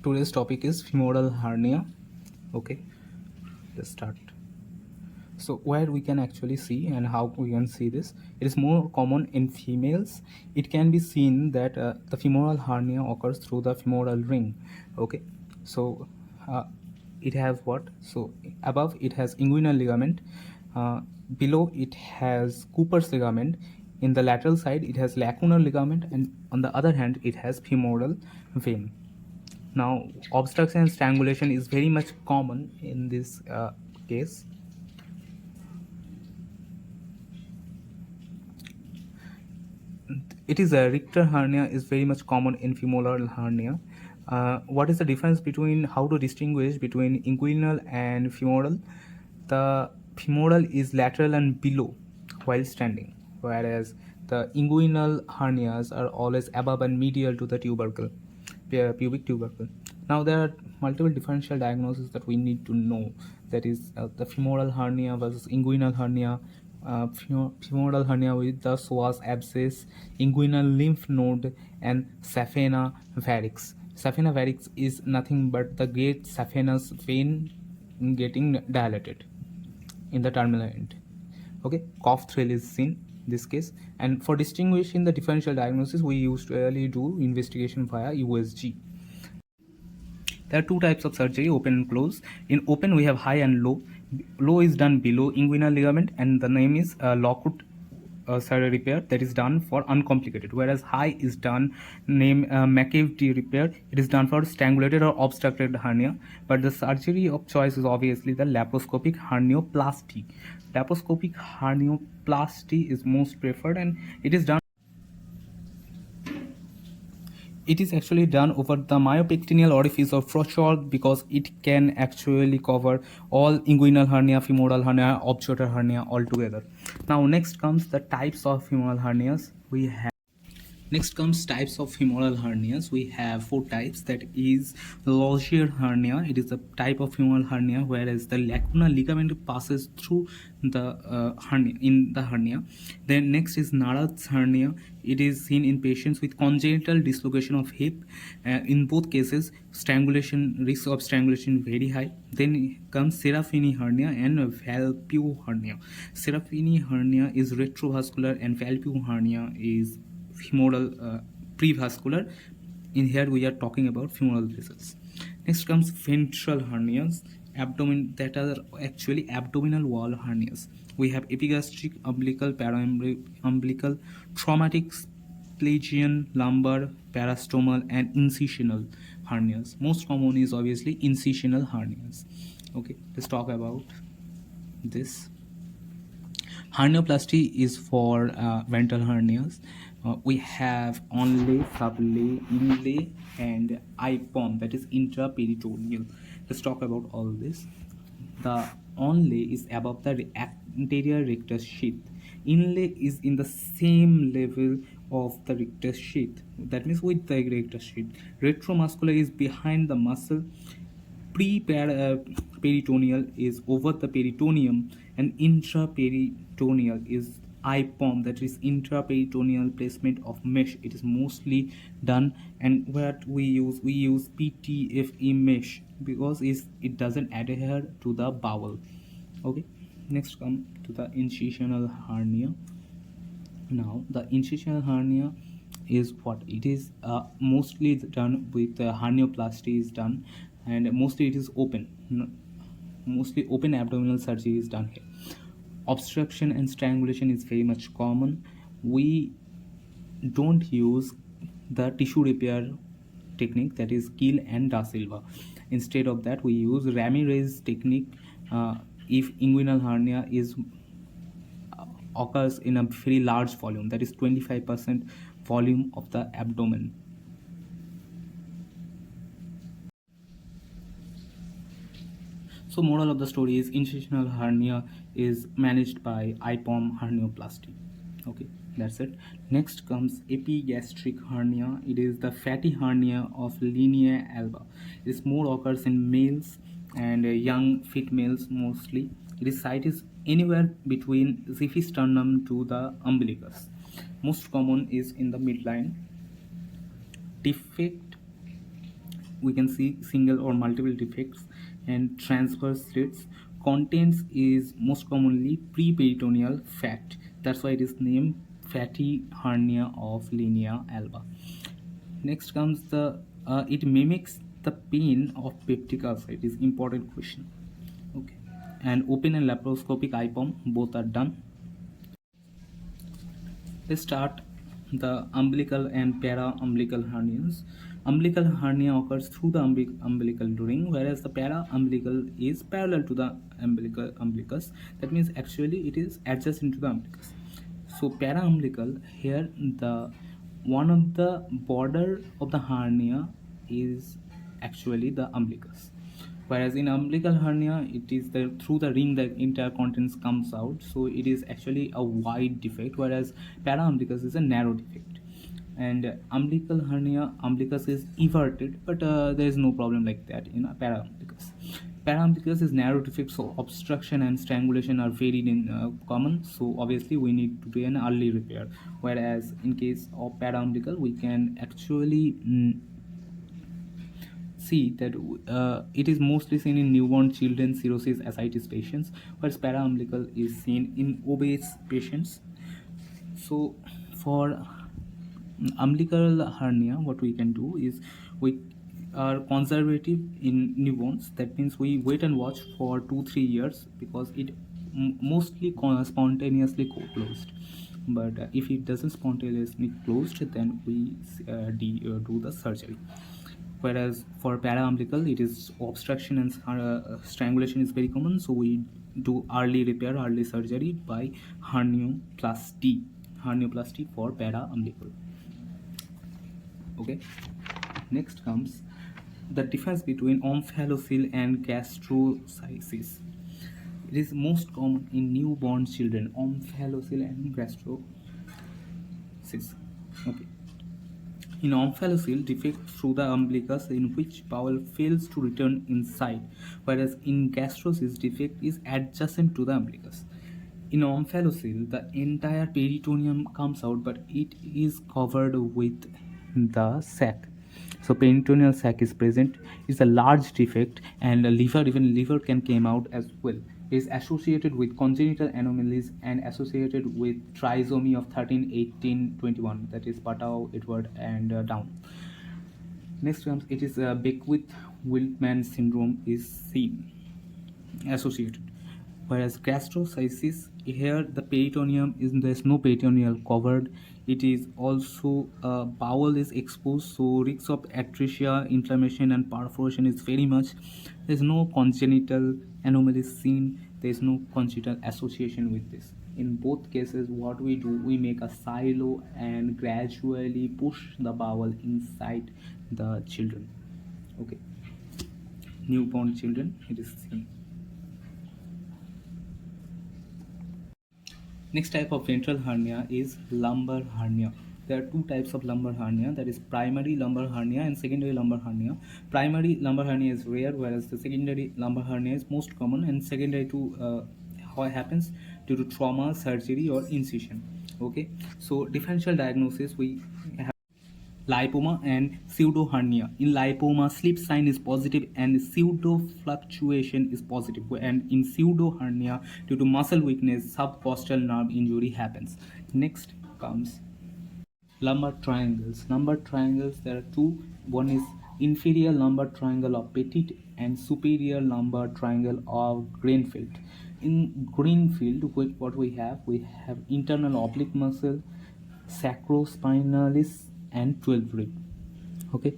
today's topic is femoral hernia. Okay, let's start. So where we can actually see and how we can see this, it is more common in females. It can be seen that the femoral hernia occurs through the femoral ring. Okay, so it has what? So above it has inguinal ligament, below it has Cooper's ligament, in the lateral side it has lacunar ligament, and on the other hand it has femoral vein. Now obstruction and strangulation is very much common in this case. It is a Ricter hernia is very much common in femoral hernia. What is the difference between how to distinguish between inguinal and femoral? The femoral is lateral and below while standing, whereas the inguinal hernias are always above and medial to the tubercle, pubic tubercle. Now there are multiple differential diagnoses that we need to know. That is the femoral hernia versus inguinal hernia, femoral hernia with the psoas abscess, inguinal lymph node, and saphenous varix. Saphenous varix is nothing but the great saphenous vein getting dilated in the terminal end. Okay, cough thrill is seen in this case, and for distinguishing the differential diagnosis, we usually do investigation via USG. There are two types of surgery, open and close. In open, we have high and low. Low is done below inguinal ligament, and the name is Lockwood surgery repair, that is done for uncomplicated, whereas high is done named McCavity repair. It is done for strangulated or obstructed hernia, but the surgery of choice is obviously the laparoscopic hernioplasty. Laparoscopic hernioplasty is most preferred, and it is actually done over the myopectineal orifice or Froschall, because it can actually cover all inguinal hernia, femoral hernia, obturator hernia altogether. Now next comes the types of femoral hernias. Next comes types of femoral hernias. We have four types. That is Laugier hernia. It is a type of femoral hernia whereas the lacunar ligament passes through the hernia. Then next is Narath's hernia. It is seen in patients with congenital dislocation of hip. In both cases, risk of strangulation very high. Then comes Serafini hernia and Valpeau hernia. Serafini hernia is retrovascular and Valpeau hernia is femoral prevascular. In here we are talking about femoral vessels. Next comes ventral hernias, that are actually abdominal wall hernias. We have epigastric, umbilical, paraumbilical, traumatic, Spigelian, lumbar, parastomal, and incisional hernias. Most common is obviously incisional hernias. Okay, let's talk about this. Hernioplasty is for ventral hernias. We have onlay, sublay, inlay, and IPOM, that is intraperitoneal. Let's talk about all this. The onlay is above the anterior rectus sheath. Inlay is in the same level of the rectus sheath. That means with the rectus sheath. Retromuscular is behind the muscle. Pre-peritoneal is over the peritoneum, and intraperitoneal is IPOM, that is intraperitoneal placement of mesh. It is mostly done, and what we use PTFE mesh because it doesn't adhere to the bowel. Okay, next come to the incisional hernia. Now the incisional hernia is what it is mostly done with hernioplasty is done, and mostly it is open. Mostly open abdominal surgery is done here. Obstruction and strangulation is very much common. We don't use the tissue repair technique, that is Kiel and Da Silva. Instead of that, we use Ramirez technique if inguinal hernia occurs in a very large volume, that is 25% volume of the abdomen. So moral of the story is incisional hernia is managed by IPOM hernioplasty. Okay, that's it. Next comes epigastric hernia. It is the fatty hernia of linea alba. This more occurs in males and young fit males mostly. Its site is anywhere between xiphisternum to the umbilicus. Most common is in the midline. Defect we can see single or multiple defects and transverse slits. Contents is most commonly pre-peritoneal fat. That's why it is named fatty hernia of linea alba. Next comes the it mimics the pain of peptic ulcer. It is important question. Okay, and open and laparoscopic IPOM both are done. Let's start the umbilical and paraumbilical hernias. Umbilical hernia occurs through the umbilical ring, whereas the paraumbilical is parallel to the umbilicus. That means actually it is adjacent to the umbilicus. So paraumbilical, here the one of the border of the hernia is actually the umbilicus, whereas in umbilical hernia it is the through the ring the entire contents comes out, so it is actually a wide defect, whereas paraumbilicus is a narrow defect. And umbilical hernia, umbilicus is everted, but there is no problem like that in a paraumbilicus. Paraumbilicus is narrow defect, so obstruction and strangulation are very common, so obviously we need to do an early repair, whereas in case of paraumbilical we can actually see that it is mostly seen in newborn children, cirrhosis, ascites patients, whereas paraumbilical is seen in obese patients. So for umbilical hernia, what we can do is we are conservative in newborns. That means we wait and watch for 2-3 years because it mostly spontaneously closed. But if it doesn't spontaneously closed, then we do the surgery. Whereas for paraumbilical it is obstruction and strangulation is very common, so we do early repair, early surgery by hernioplasty for paraumbilical. Okay, next comes the difference between omphalocele and gastrochisis. It is most common in newborn children, omphalocele and gastrochisis. Okay, in omphalocele, defect through the umbilicus in which bowel fails to return inside, whereas in gastrocyst, defect is adjacent to the umbilicus. In omphalocele, the entire peritoneum comes out, but it is covered with the sac. So peritoneal sac is present. It's a large defect, and even liver can come out as well. It is associated with congenital anomalies and associated with trisomy of 13, 18, 21. That is Patau, Edward, and Down. Next comes it is Beckwith-Wiltman syndrome is seen associated, whereas gastrocysis, here the peritoneum is there's no peritoneal covered. It is also bowel is exposed, so risk of atresia, inflammation, and perforation is very much. There's no congenital anomaly seen. There's no congenital association with this. In both cases, what we do, we make a silo and gradually push the bowel inside the children. Okay, newborn children, it is seen. Next type of ventral hernia is lumbar hernia. There are two types of lumbar hernia, that is primary lumbar hernia and secondary lumbar hernia. Primary lumbar hernia is rare, whereas the secondary lumbar hernia is most common, and secondary to what happens due to trauma, surgery, or incision. Okay, so differential diagnosis, we have lipoma and pseudohernia. In lipoma, slip sign is positive and pseudo fluctuation is positive. And in pseudohernia, due to muscle weakness, subcostal nerve injury happens. Next comes lumbar triangles. Lumbar triangles, there are two. One is inferior lumbar triangle of Petit and superior lumbar triangle of Greenfield. In Greenfield, what we have internal oblique muscle, sacrospinalis, and 12 rib. Okay,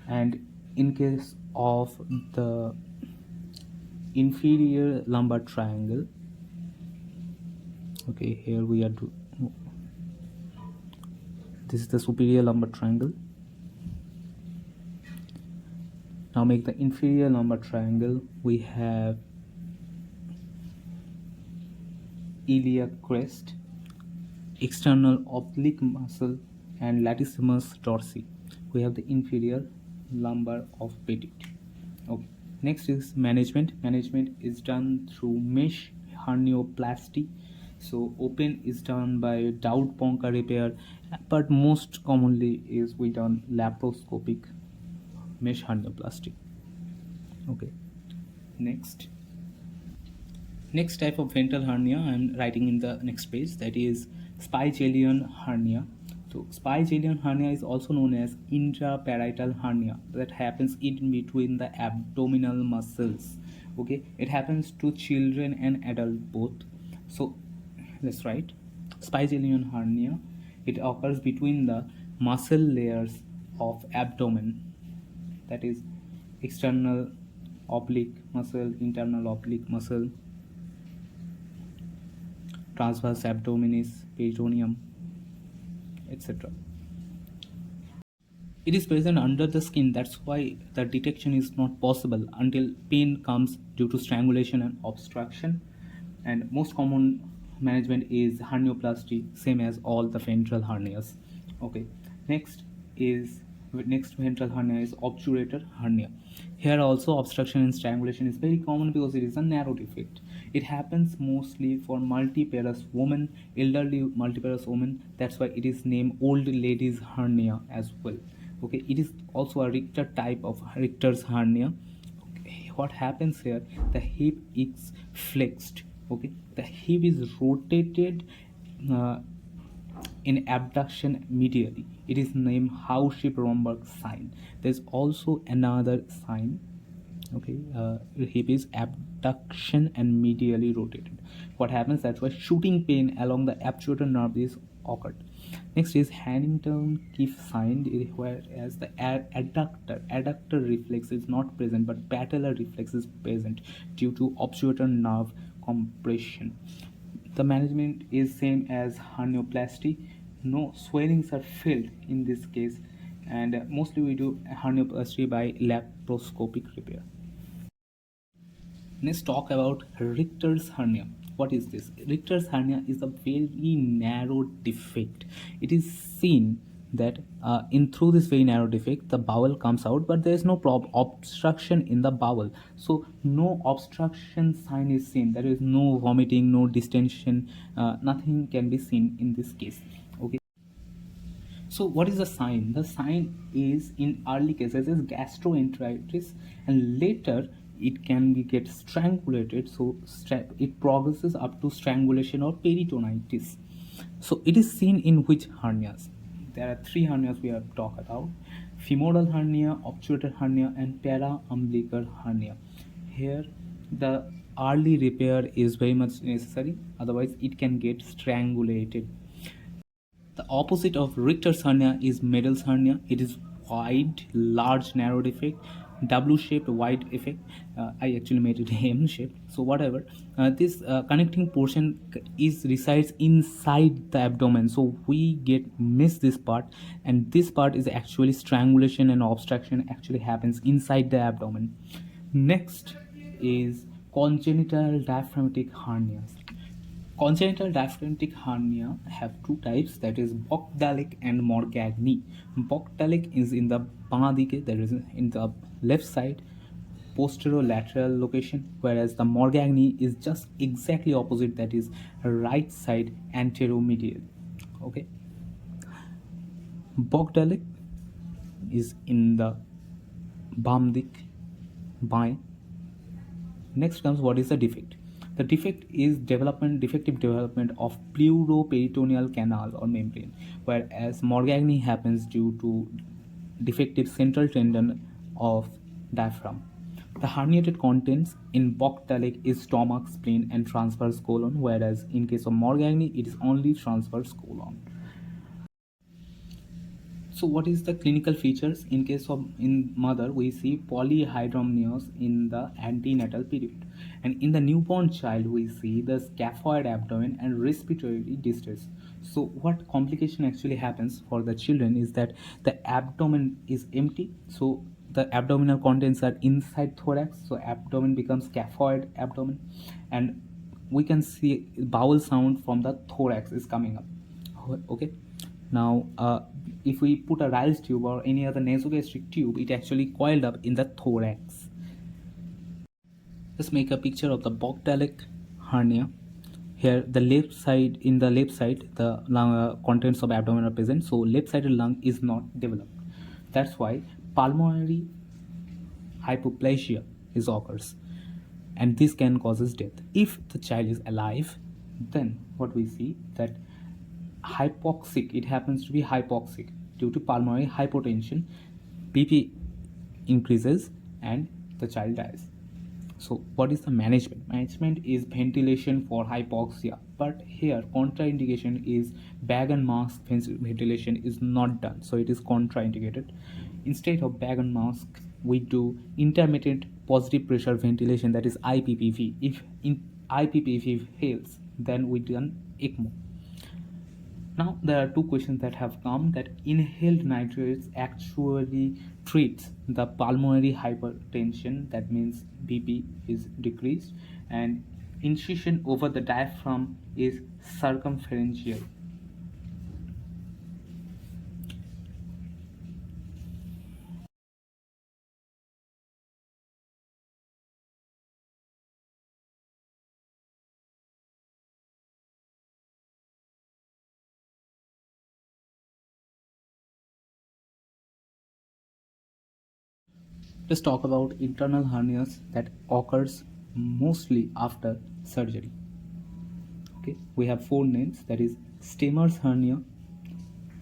and in case of the inferior lumbar triangle, okay, here we are this is the superior lumbar triangle. Now make the inferior lumbar triangle. We have iliac crest, external oblique muscle, and latissimus dorsi. We have the inferior lumbar of Petit. Okay, next is management. Management is done through mesh hernioplasty. So open is done by Dowd-Ponca repair, but most commonly is we done laparoscopic mesh herniaplasty. Okay, next type of ventral hernia I'm writing in the next page, that is Spigelian hernia. So Spigelian hernia is also known as intraparietal hernia, that happens in between the abdominal muscles. Okay, it happens to children and adult both. So let's write Spigelian hernia. It occurs between the muscle layers of abdomen, that is external oblique muscle, internal oblique muscle, transverse abdominis, peritoneum, etc. It is present under the skin, that's why the detection is not possible until pain comes due to strangulation and obstruction. And most common management is hernioplasty, same as all the ventral hernias. Okay, next ventral hernia is obturator hernia. Here also obstruction and strangulation is very common because it is a narrow defect. It happens mostly for multiparous women, elderly multiparous women. That's why it is named old ladies hernia as well. Okay, it is also a Ricter type of Richter's hernia. Okay, what happens here? The hip is flexed. Okay, the hip is rotated in abduction medially. It is named Hauschip-Romberg sign. There's also another sign. Okay, hip is abduction and medially rotated. What happens? That's why shooting pain along the obturator nerve is occurred. Next is Huntington-Keefe sign, whereas the adductor reflex is not present, but patellar reflex is present due to obturator nerve compression. The management is same as hernioplasty. No swellings are filled in this case, and mostly we do hernioplasty by laparoscopic repair. Let's talk about Richter's hernia. What is this? Richter's hernia is a very narrow defect. It is seen that in through this very narrow defect, the bowel comes out, but there is no obstruction in the bowel. So no obstruction sign is seen. There is no vomiting, no distension, nothing can be seen in this case. Okay. So what is the sign? The sign is in early cases is gastroenteritis, and later it can get strangulated, so it progresses up to strangulation or peritonitis. So it is seen in which hernias? There are three hernias we have talked about: femoral hernia, obturator hernia, and paraumbilical hernia. Here the early repair is very much necessary, otherwise it can get strangulated. The opposite of Richter's hernia is Maydl's hernia. It is wide, large, narrow defect, W-shaped, wide effect. I actually made it M-shaped. So whatever. This connecting portion resides inside the abdomen. So we miss this part, and this part is actually strangulation and obstruction actually happens inside the abdomen. Next is congenital diaphragmatic hernias. Congenital diaphragmatic hernia have two types, that is Bochdaleck and Morgagni. Bochdaleck is in the baadike, that is in the left side posterolateral location, whereas the Morgagni is just exactly opposite, that is right side anteromedial. Okay, Bochdaleck is in the baamdik, baएं. Next comes what is the defect. The defect is defective development of pleuroperitoneal canal or membrane, whereas Morgagni happens due to defective central tendon of diaphragm. The herniated contents in Bochdaleck is stomach, spleen, and transverse colon, whereas in case of Morgagni, it is only transverse colon. So what is the clinical features? In case of mother, we see polyhydramnios in the antenatal period, and in the newborn child we see the scaphoid abdomen and respiratory distress. So what complication actually happens for the children is that the abdomen is empty, so the abdominal contents are inside thorax, so abdomen becomes scaphoid abdomen, and we can see bowel sound from the thorax is coming up. Okay, now if we put a Ryle's tube or any other nasogastric tube, it actually coiled up in the thorax. Let's make a picture of the Bochdaleck hernia. Here the left side, the lung, contents of abdomen are present, so left sided lung is not developed. That's why pulmonary hypoplasia is occurs, and this can causes death. If the child is alive, then what we see that hypoxic, it happens to be hypoxic due to pulmonary hypotension, BP increases and the child dies. So what is the management? Management is ventilation for hypoxia, but here contraindication is bag and mask ventilation is not done, so it is contraindicated. Instead of bag and mask, we do intermittent positive pressure ventilation, that is IPPV. If in IPPV fails, then we done ECMO. Now there are two questions that have come, that inhaled nitrates actually treats the pulmonary hypertension, that means BP is decreased, and incision over the diaphragm is circumferential. Let's talk about internal hernias that occurs mostly after surgery. Okay, we have four names, that is Stemmer's hernia,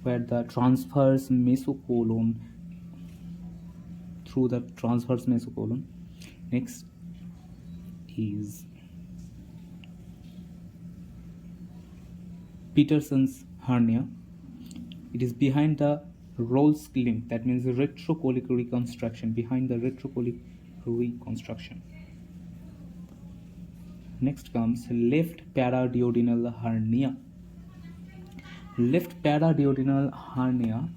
where the transverse mesocolon through the transverse mesocolon. Next is Peterson's hernia. It is behind the Rolls limb, that means retrocolic reconstruction, behind the retrocolic reconstruction. Next comes left paradeodenal hernia. Left paradeodenal hernia,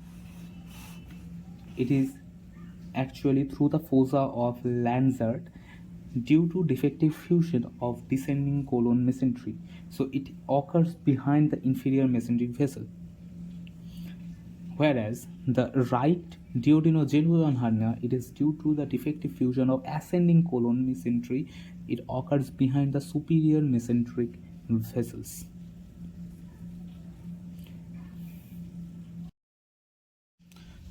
it is actually through the fossa of Lanzard due to defective fusion of descending colon mesentery. So it occurs behind the inferior mesenteric vessel. Whereas the right duodenojejunal hernia, it is due to the defective fusion of ascending colon mesentery. It occurs behind the superior mesenteric vessels.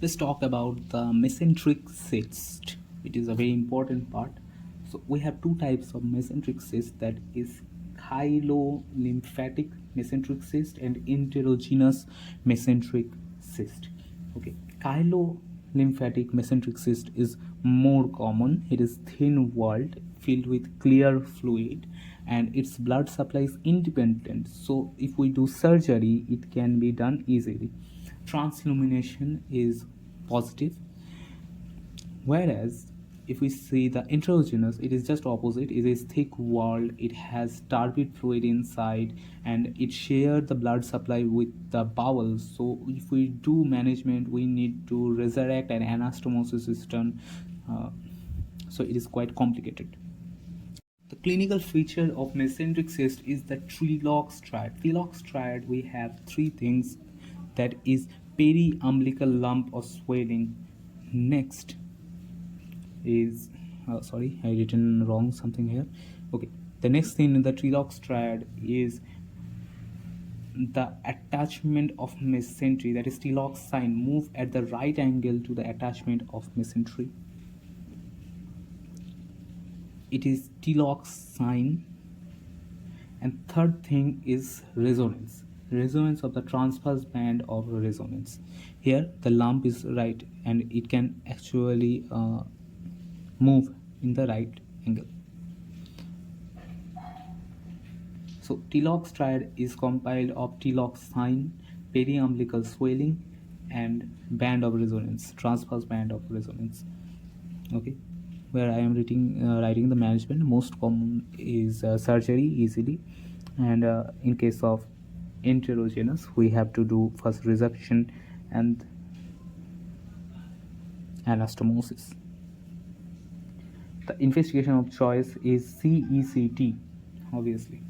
Let's talk about the mesenteric cyst. It is a very important part. So we have two types of mesenteric cyst, that is Chylolymphatic mesenteric cyst and Enterogenous mesenteric cyst. Okay, Chylolymphatic mesenteric cyst is more common. It is thin walled, filled with clear fluid, and its blood supply is independent. So if we do surgery, it can be done easily. Transillumination is positive. Whereas if we see the Enterogenous, it is just opposite. It is thick walled, it has turbid fluid inside, and it shares the blood supply with the bowels. So if we do management, we need to resurrect an anastomosis is done. So it is quite complicated. The clinical feature of mesenteric cyst is the Trilocks triad. Trilocks triad, we have three things, that is periumbilical lump or swelling. Next is sorry, I written wrong something here. Okay, the next thing in the Trilocks triad is the attachment of mesentery, that is Trilocks sign, move at the right angle to the attachment of mesentery. It is Trilocks sign. And third thing is resonance of the transverse band of resonance. Here the lump is right and it can actually move in the right angle. So Trilocks triad is compiled of Trilocks sign, periumbilical swelling, and band of resonance, transverse band of resonance. Okay, where I am writing the management. Most common is surgery easily, and in case of Enterogenous, we have to do first resection and anastomosis. The investigation of choice is CECT, obviously.